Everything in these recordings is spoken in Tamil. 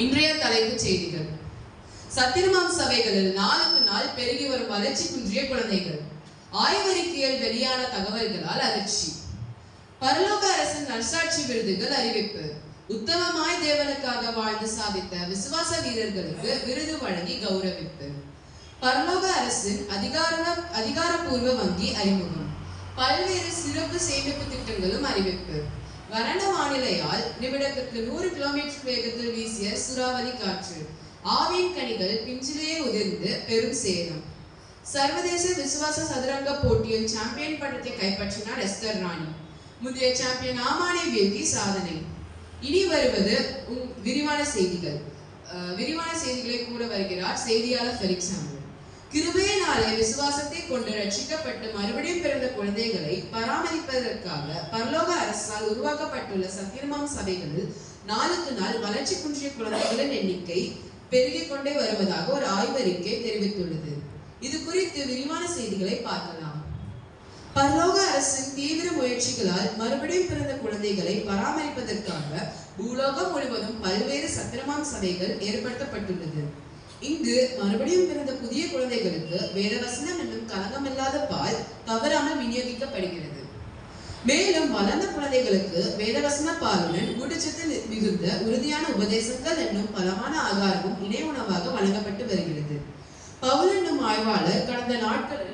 இன்றைய தலைப்புச் செய்திகள். சத்திரமாம் சபைகளில் நாளுக்கு நாள் பெருகி வரும் வளர்ச்சி குன்றிய குழந்தைகள். ஆய்வறிக்கையில் வெளியான தகவல்களால் அதிர்ச்சி. பரலோக அரசின் நற்சாட்சி விருதுகள் அறிவிப்பு. உத்தமமாய் தேவனுக்காக வாழ்ந்து சாதித்த விசுவாச வீரர்களுக்கு விருது வழங்கி கௌரவிப்பு. பரலோக அரசின் அதிகாரப்பூர்வ வங்கி அறிமுகம். பல்வேறு சிறப்பு சேமிப்பு திட்டங்களும் அறிவிப்பு. வறண்ட வானிலையால் நிமிடத்திற்கு 100 கிலோமீட்டர் வேகத்தில் வீசிய சூறாவளி காற்று. ஆவின் கனிகள் பிஞ்சிலேயே உதிர்ந்து பெரும் சேதம். சர்வதேச விசுவாச சதுரங்க போட்டியில் சாம்பியன் பட்டத்தை கைப்பற்றினார் எஸ்தர் ராணி. முந்தைய சாம்பியன் ஆமானை வீழ்த்தி சாதனை. இனி வருவது விரிவான செய்திகள். விரிவான செய்திகளை கூற வருகிறார் செய்தியாளர் ஃபெலிக்ஸ் சாமுவேல். கிருபையினாலே விசுவாசத்தை கொண்டு ரட்சிக்கப்பட்டு மறுபடியும் பிறந்த குழந்தைகளை பராமரிப்பதற்காக பரலோக அரசால் உருவாக்கப்பட்டுள்ள சத்திரமாம் சபைகளில் நாளுக்கு நாள் வளர்ச்சி குன்றிய குழந்தைகளின் எண்ணிக்கை பெருகிக் கொண்டே வருவதாக ஒரு ஆய்வறிக்கை தெரிவித்துள்ளது. இது குறித்து விரிவான செய்திகளை பார்க்கலாம். பரலோக அரசின் தீவிர முயற்சிகளால் மறுபடியும் பிறந்த குழந்தைகளை பராமரிப்பதற்காக பூலோகம் முழுவதும் பல்வேறு சத்திரமாம் சபைகள் ஏற்படுத்தப்பட்டுள்ளது. இங்கு மறுபடியும் பிறந்த புதிய குழந்தைகளுக்கு வேதவசனம் என்னும் கலங்கமில்லாத பால் தவறாமல் விநியோகிக்கப்படுகிறது. மேலும் வளர்ந்த குழந்தைகளுக்கு வேதவசன பாலுடன் ஊட்டச்சத்து மிகுந்த உறுதியான உபதேசங்கள் என்னும் பலமான ஆகாரமும் இணை உணவாக வழங்கப்பட்டு வருகிறது. பவுல் என்னும் ஆய்வாளர் கடந்த நாட்களில்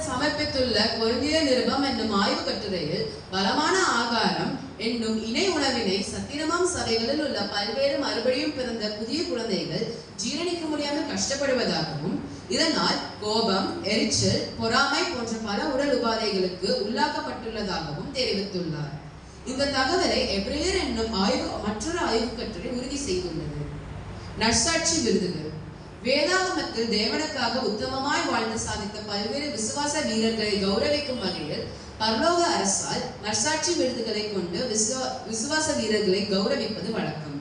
சமர்ப்பித்துள்ள கொரிந்திய நிருபம் என்னும் ஆய்வு கட்டுரையில் பலமான ஆகாரம் என்னும் இணை உணவினை சத்திரமாம் சபைகளில் உள்ள பல்வேறு மறுபடியும் பிறந்த புதிய குழந்தைகள் ஜீரணிக்க முடியாமல் கஷ்டப்படுவதாகவும் இதனால் கோபம், எரிச்சல், பொறாமை போன்ற பல உடல் உபாதைகளுக்கு உள்ளாக்கப்பட்டுள்ளதாகவும் தெரிவித்துள்ளார். இந்த தகவலை எபிரேயர் என்னும் மற்றொரு ஆய்வு கட்டுரை உறுதி செய்துள்ளது. நற்சாட்சி விருதுகள். வேதாகமத்தில் தேவனுக்காக உத்தமமாய் வாழ்ந்து சாதித்த பல்வேறு விசுவாச வீரர்களை கௌரவிக்கும் வகையில் பரலோக அரசால் நற்சாட்சி விருதுகளை கொண்டு விசுவாச வீரர்களை கௌரவிப்பது வழக்கம்.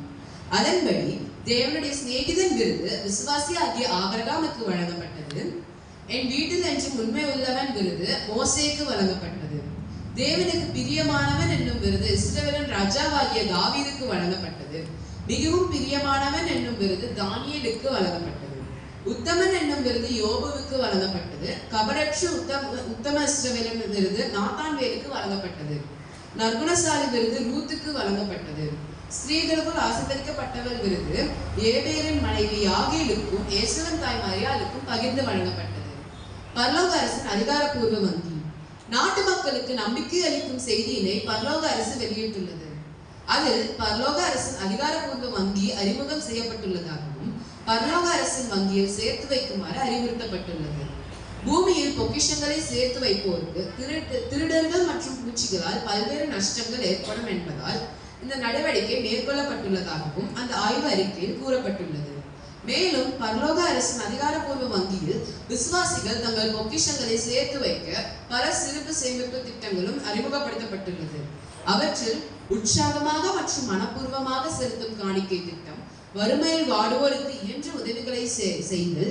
அதன்படி தேவனுடைய சிநேகிதன் விருது விசுவாசி ஆகிய ஆபிரகாமுக்கு வழங்கப்பட்டது. என் வீட்டில் என்றும் உண்மை உள்ளவன் விருது மோசேக்கு வழங்கப்பட்டது. தேவனுக்கு பிரியமானவன் என்னும் விருது இஸ்ரவேலின் ராஜாவாகிய தாவீதுக்கு வழங்கப்பட்டது. மிகவும் பிரியமானவன் என்னும் விருது தானியேலுக்கு வழங்கப்பட்டது. உத்தமன் என்னும் விருது யோபுவுக்கு வழங்கப்பட்டது. கபடற்ற உத்தம இஸ்ரவேலின் விருது நாத்தான்வேலுக்கு வழங்கப்பட்டது. நற்குணசாலி விருது ரூத்துக்கு வழங்கப்பட்டது. ஸ்திரீகளுக்குள் ஆசீர்வதிக்கப்பட்டவர் விருது ஏபேரின் மனைவி யாகேலுக்கும் ஏசுவன் தாய் மரியாளுக்கும் பகிர்ந்து வழங்கப்பட்டது. பரலோக அரசின் அதிகாரப்பூர்வ வங்கி. நாட்டு மக்களுக்கு நம்பிக்கை அளிக்கும் செய்தியினை பரலோக அரசு வெளியிட்டுள்ளது. அதில் பரலோக அரசின் அதிகாரப்பூர்வ வங்கி அறிமுகம் செய்யப்பட்டுள்ளதாகவும் பரலோக அரசின் வங்கியில் சேர்த்து வைக்குமாறு அறிவுறுத்தப்பட்டுள்ளது. பூமியில் பொக்கிஷங்களை சேர்த்து வைப்போருக்கு திருடர்கள் மற்றும் பூச்சிகளால் பல்வேறு நஷ்டங்கள் ஏற்படும் என்பதால் இந்த நடவடிக்கை மேற்கொள்ளப்பட்டுள்ளதாகவும் அந்த ஆய்வு அறிக்கையில் கூறப்பட்டுள்ளது. மேலும் பரலோக அரசின் அதிகாரப்பூர்வ வங்கியில் விசுவாசிகள் தங்கள் பொக்கிஷங்களை சேர்த்து வைக்க பல சிறப்பு சேமிப்பு திட்டங்களும் அறிமுகப்படுத்தப்பட்டுள்ளது. அவற்றில் உற்சாகமாக மற்றும் மனப்பூர்வமாக செலுத்தும் காணிக்கை திட்டம், வறுமையில் வாடுவோருக்கு இயன்ற உதவிகளை செய்து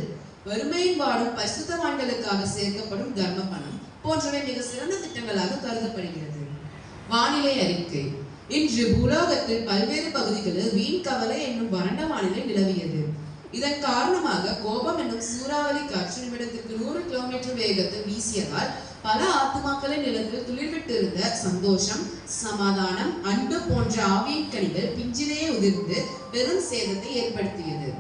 வறுமையில் வாடும் பரிசுத்தவான்களுக்காக சேர்க்கப்படும் தர்ம பணம் போன்றவை மிக சிறந்த திட்டங்களாக கருதப்படுகிறது. வானிலை அறிக்கை. இன்று பூலோகத்தில் பல்வேறு பகுதிகளில் வீண் கவலை என்னும் வறண்ட வானிலை நிலவியது. இதன் காரணமாக கோபம் என்னும் சூறாவளி காற்று நிமிடத்திற்கு 100 கிலோமீட்டர் வேகத்தில் வீசியதால் பல ஆத்துமாக்களின் நிலத்தில் துளிர்விட்டிருந்த சந்தோஷம், சமாதானம், அன்பு போன்ற ஆவியின் கனிகள் பிஞ்சிலேயே உதிர்ந்து பெரும் சேதத்தை ஏற்படுத்தியது.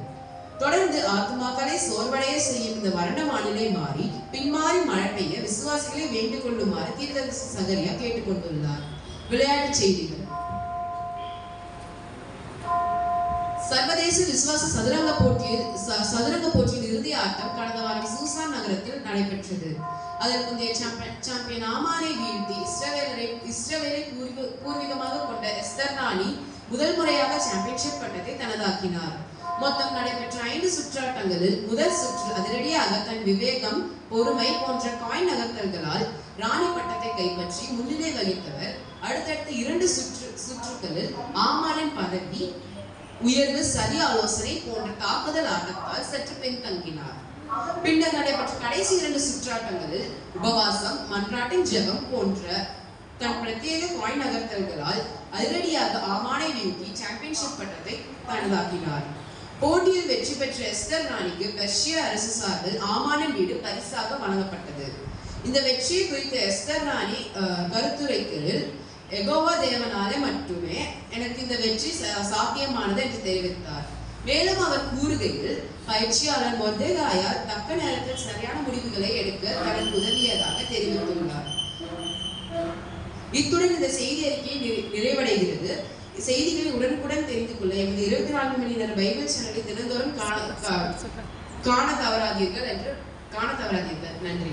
தொடர்ந்து ஆத்துமாக்களை சோர்வடைய செய்யும் இந்த வறண்ட வானிலை மாறி பின்மாறி மழை பெய்ய விசுவாசிகளை வேண்டிக் கொள்ளுமாறு தீர்க்கதரிசி சகரியா கேட்டுக்கொண்டுள்ளார். விளையாட்டுச் செய்திகள். சர்வதேச விசுவாச சதுரங்க போட்டியின் இறுதி ஆட்டம் கடந்த வாரம் சூசான் நகரத்தில் நடைபெற்றது. அதில் முந்தைய சாம்பியன் ஆமானை வீழ்த்தி இஸ்ரவேலை பூர்வீகமாக கொண்ட எஸ்தர் ராணி முதல் முறையாக சாம்பியன்ஷிப் பட்டத்தை தனதாக்கினார். மொத்தம் நடைபெற்ற 5 சுற்றாட்டங்களில் முதல் சுற்றில் அதிரடியாக தன் விவேகம், பொறுமை போன்ற காய் நகர்த்தல்களால் ராணி பட்டத்தை கைப்பற்றி முன்னிலை வகித்தவர் அடுத்தடுத்த 2 சுற்றுகளில் ஆமானின் பதவி உயர்வு, சதி ஆலோசனை போன்ற தாக்குதல் ஆட்டத்தால் சற்று பின்தங்கினார். பின்னர் நடைபெற்ற கடைசி 2 சுற்றாட்டங்களில் உபவாசம், மன்றாட்டின் ஜெபம் போன்ற தன் பிரத்யேக காயின் நகர்த்தல்களால் அதிரடியாக ஆமானை வீழ்த்தி சாம்பியன்ஷிப் பட்டத்தை தனதாக்கினார். போட்டியில் வெற்றி பெற்ற எஸ்தர் ராணிக்கு பெர்ஷிய அரசு சார்பில் ஆமானின் வீடு பரிசாக வழங்கப்பட்டது. இந்த வெற்றியை குறித்த எஸ்தர் ராணி கருத்துரைக்கையில், யெகோவா தேவனால மட்டுமே எனக்கு இந்த வெற்றி சாத்தியமானது என்று தெரிவித்தார். மேலும் அவர் கூறுகையில், பயிற்சியாளர் மொர்தெகாயால் தக்க நேரத்தில் சரியான முடிவுகளை எடுக்க தனக்கு உதவியதாக தெரிவித்துள்ளார். இத்துடன் இந்த செய்தி அறிக்கை நிறைவடைகிறது. செய்திகளை உடனுக்குடன் தெரிந்து கொள்ள எமது 24 மணி நேர பைபிள் சேனலை தினந்தோறும் காண தவறாதீர்கள். நன்றி.